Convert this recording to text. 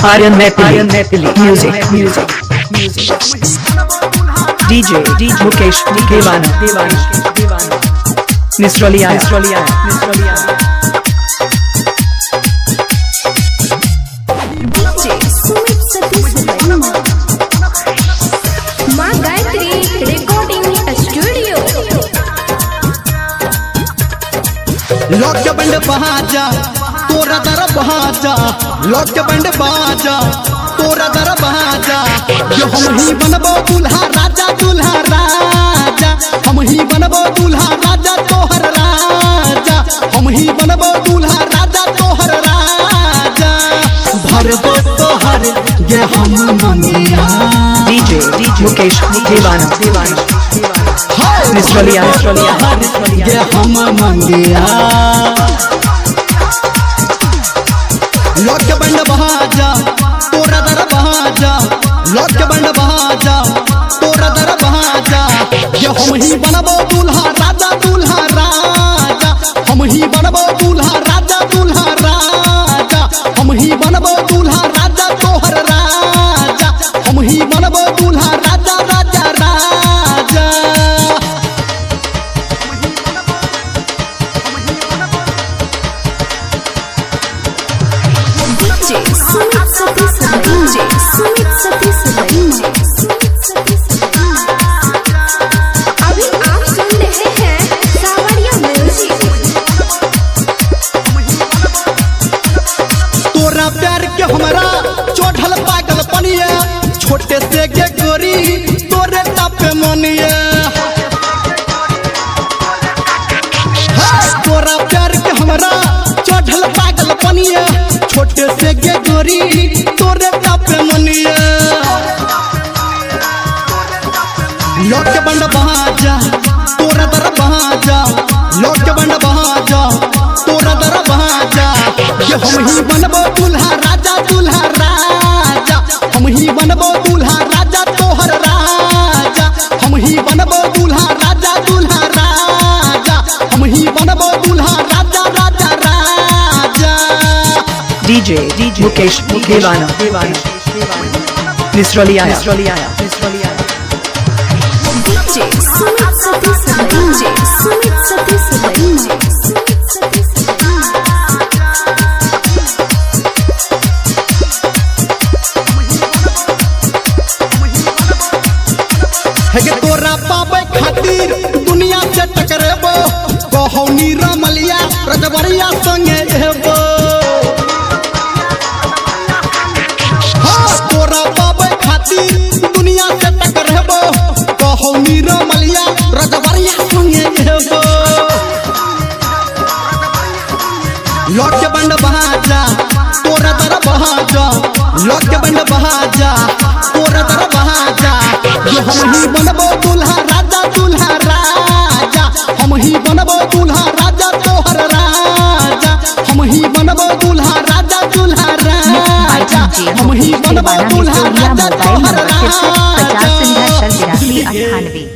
Aryan Nepali music DJ Mukesh Devana Nisroliya DJ Sumit Satish Verma माँ Gayatri recording studio lock के बंड बहाजा तोरा दर बहाजा lock के बंड बहाजा तोरा दर बहाजा जो हम ही बनबो दूल्हा राजा हम ही बनबो दूल्हा राजा तोहर राजा हम ही बनबो दूल्हा राजा तोहर राजा भर दो तोहर ये हम मंगिया DJ Mukesh Devana Nisroliya ये हम मंगिया लॉक के बंड बहाजा तोरा दर बहाजा लॉक के बंड बहाजा तोरा दर बहाजा ये हम ही बनबो दूल्हा राजा हम ही बनबो दूल्हा राजा हम ही बनबो दूल्हा राजा तोहर राजा हम ही बनबो दूल्हा राजा DJ Sumit Satish Verma अभी आप सुन रहे हैं सावरिया म्यूजिक तोरा प्यार के हमरा चोढ़ल पागल पनिया छोटे से के गोरी तोरे तापे मनिया तोरा प्यार के हमरा चोढ़ल पागल पनिया छोटे से के गोरी तोरे तापे मनिया लॉक के बंड बहाजा तोरा दर बहाजा लॉक के बंड बहाजा तोरा दर बहाजा ये हम ही बनबो दूल्हा राजा हम ही बनबो दूल्हा राजा तोहर राजा हम ही बनबो दूल्हा राजा हम ही बनबो दूल्हा राजा DJ Mukesh Devana Nisroliya DJ Sumit Satish Verma है के तोरा पावे खातिर दुनिया से टकरेबो कहौनी रमलिया रजबरिया संगे हेबो तोरा पावे खातिर दुनिया से टकरेबो कहौनी रमलिया रजबरिया संगे हेबो लॉक के बंड बहाजा तोरा दर बहाजा लॉक के बंड बहाजा तोरा दर बहाजा ये हम ही बनबो दूल्हा राजा हम ही बनबो दूल्हा राजा तोहर राजा हम ही बनबो दूल्हा राजा हम ही बनबो दूल्हा राजा तोहर राजा 50 98